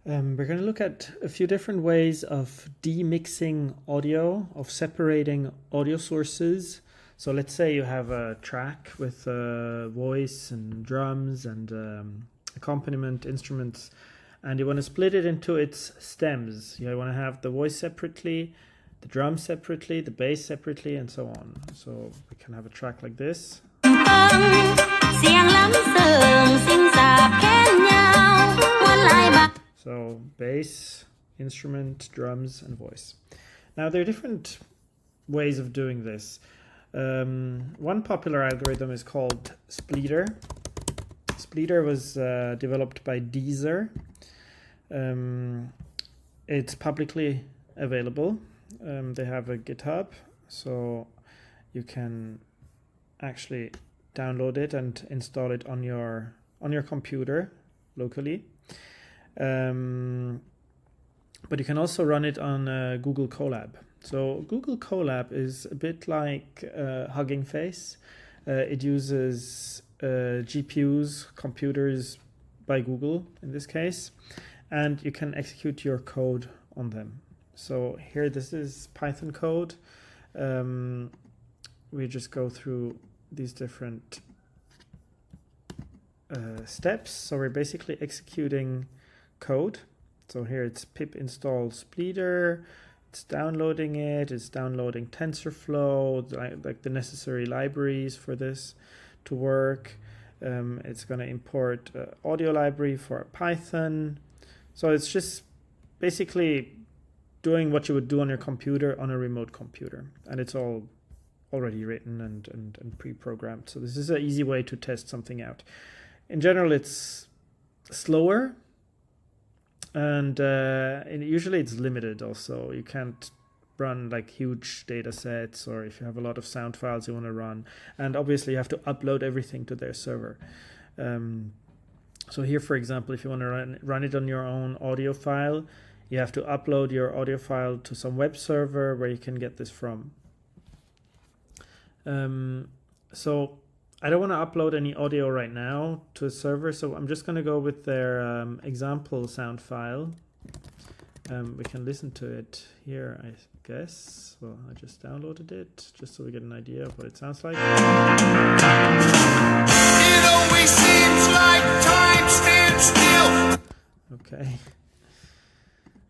We're going to look at a few different ways of demixing audio, of separating audio sources. So let's say you have a track with voice and drums and accompaniment instruments, and you want to split it into its stems. You want to have the voice separately, the drums separately, the bass separately, and so on. So we can have a track like this. So bass, instrument, drums, and voice. Now there are different ways of doing this. One popular algorithm is called spleeter. Spleeter was developed by Deezer. It's publicly available. They have a GitHub, so you can actually download it and install it on your computer locally. But you can also run it on Google Colab. So Google Colab is a bit like Hugging Face. It uses GPUs, computers by Google in this case, and you can execute your code on them. So here, this is Python code. We just go through these different steps. So we're basically executing code. So here it's pip install spleeter. It's downloading it. It's downloading TensorFlow, like the necessary libraries for this to work. It's going to import audio library for Python. So it's just basically doing what you would do on your computer on a remote computer, and it's all already written and pre-programmed. So this is an easy way to test something out. In general, it's slower, and usually it's limited also. You can't run like huge data sets, or if you have a lot of sound files you want to run, and obviously you have to upload everything to their server. So here, for example, if you want to run it on your own audio file, you have to upload your audio file to some web server where you can get this from. So I don't want to upload any audio right now to a server, so I'm just going to go with their example sound file. We can listen to it here, I guess. Well, I just downloaded it just so we get an idea of what it sounds like. It always seems like time stands still. Okay.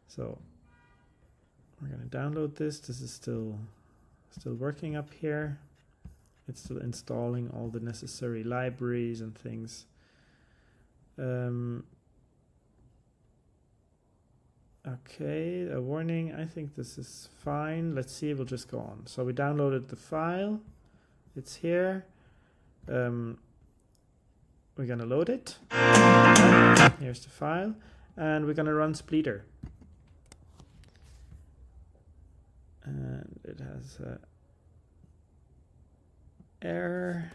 So we're going to download this. This is still working up here. It's still installing all the necessary libraries and things. Okay, a warning. I think this is fine. Let's see. We'll just go on. So we downloaded the file. It's here. We're going to load it. Here's the file. And we're going to run spleeter. And it has a error.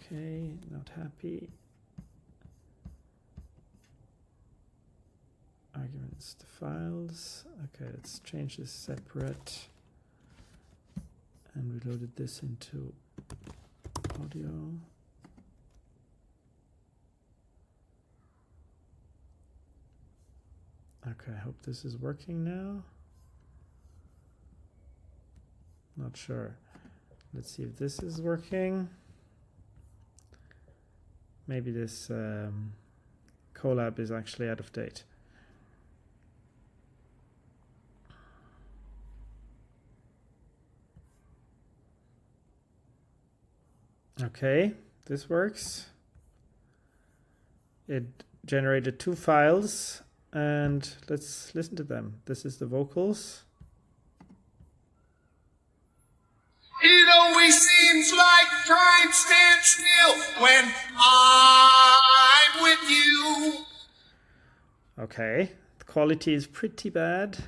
Okay, not happy. Arguments to files. Okay, let's change this separate. And we loaded this into audio. Okay, I hope this is working now. Not sure. Let's see if this is working. Maybe this Colab is actually out of date. Okay, this works. It generated two files, and let's listen to them. This is the vocals. It always seems like time stands still when I'm with you. Okay, the quality is pretty bad.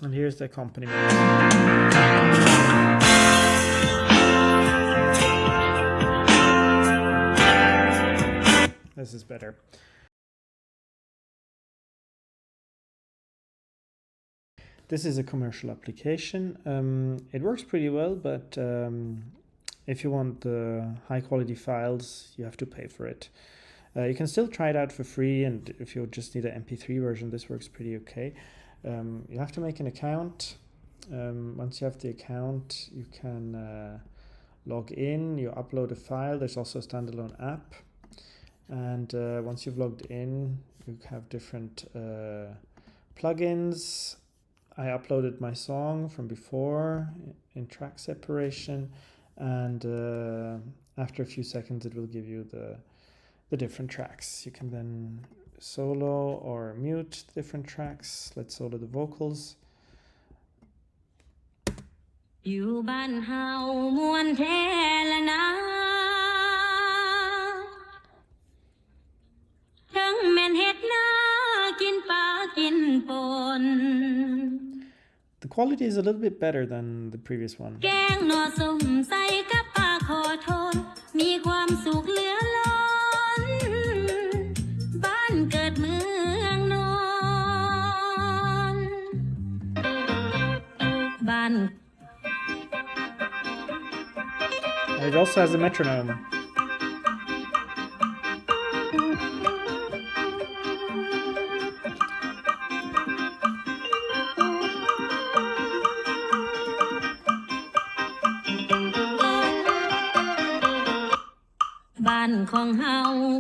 And here's the accompaniment. This is better. This is a commercial application. It works pretty well, but If you want the high quality files, you have to pay for it. You can still try it out for free, and if you just need an MP3 version, this works pretty okay. You have to make an account. Once you have the account, you can log in, you upload a file. There's also a standalone app. And once you've logged in, you have different plugins. I uploaded my song from before in track separation, and after a few seconds it will give you the different tracks. You can then solo or mute different tracks. Let's solo the vocals. อยู่บ้านเฮามวนแท้ละนะทั้งแม่นเฮ็ดนากินปลากินปน The quality is a little bit better than the previous one. แกงหน่อส้มใส่กับปลาขอโทษมีความสุขเหลือล้นบ้านเกิดเมืองนอนบ้าน It also has a metronome. Ban ของเฮา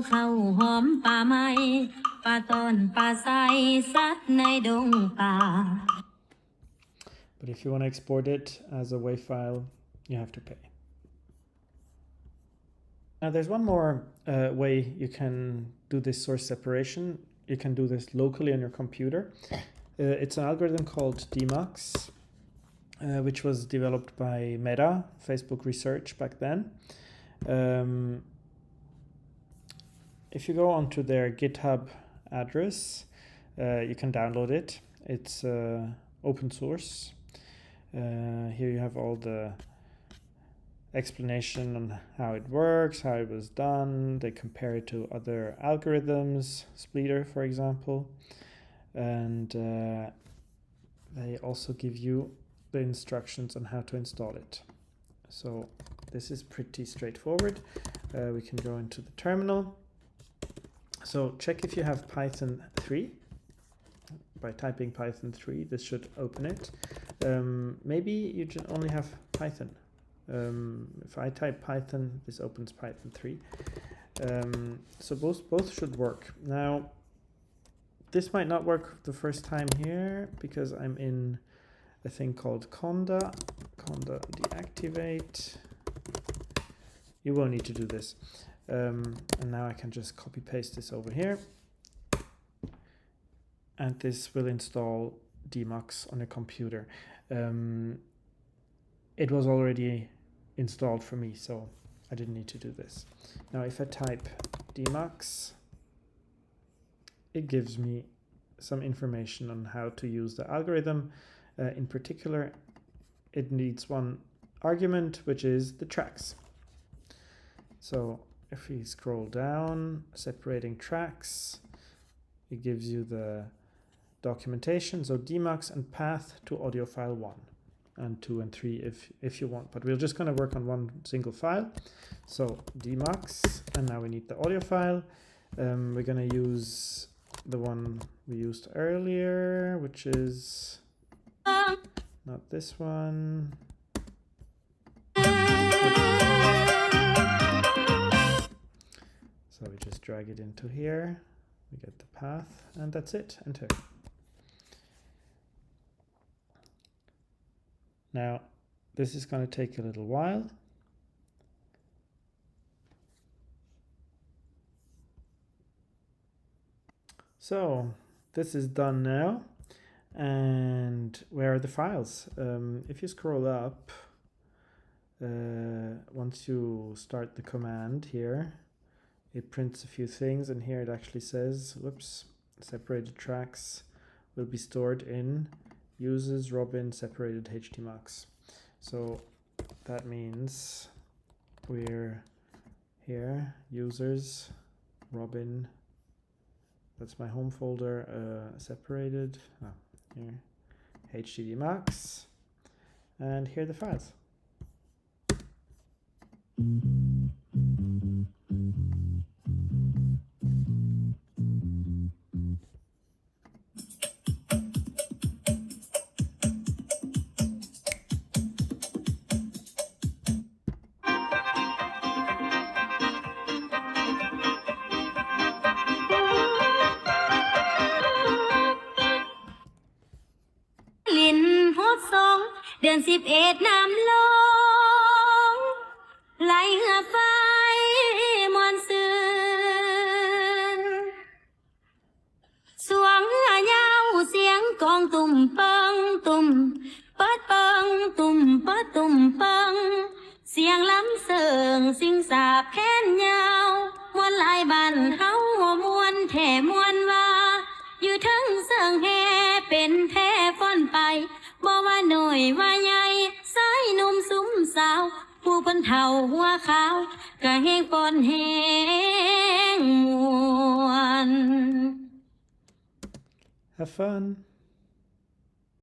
เข้าหอมป่าไม้ป่าตอนป่าใสสัตว์ในดงป่า But if you want to export it as a WAV file, you have to pay. Now there's one more way you can do this source separation. You can do this locally on your computer. It's an algorithm called demucs, which was developed by Meta, Facebook Research back then. If you go onto their GitHub address, you can download it. It's open source. Here you have all the explanation on how it works, how it was done. They compare it to other algorithms, spleeter, for example. And they also give you the instructions on how to install it. So this is pretty straightforward. We can go into the terminal. So check if you have Python 3. By typing Python 3, this should open it. Maybe you only have Python. If I type Python, this opens Python 3. So both should work. Now, this might not work the first time here because I'm in a thing called conda deactivate. You won't need to do this. And now I can just copy paste this over here. And this will install demucs on your computer. It was already installed for me, so I didn't need to do this. Now if I type demucs, it gives me some information on how to use the algorithm. In particular, it needs one argument, which is the tracks. So if we scroll down, separating tracks, it gives you the documentation, so demucs and path to audio file 1 and 2 and 3 if you want, but we're just going to work on one single file. So demucs, and now we need the audio file. We're going to use the one we used earlier, which is not this one. So we just drag it into here, we get the path, and that's it. Enter. Now, this is going to take a little while. So, this is done now. And where are the files? If you scroll up, once you start the command here, it prints a few things, and here it actually says, whoops, separated tracks will be stored in uses Robin separated htmux. So that means we're here, users, Robin, that's my home folder, separated, here, htmux, and here are the files. ลินฮดสองเดือน11น้ำลงไหลเหือไฟมวนซืนสวงเหือยาวเสียงกองตุ่มเปิงตุ่มเปิดเปิงตุ่มเปิดตุ่มเปิงเสียงล้ำเสิงสิงสาบแค้นยาวมวนหลายบ้านเฮามวนแท่มวนว่าอยู่ทั้งเสิงแฮเป็นแท้ฟ้อนไปบ่ว่าหน่อยว่าใหญ่สายหนุ่มซุ้มสาวผู้เพิ่นเฒ่าหัวขาวก็แฮงฟ้อนแฮงม่วน Have fun.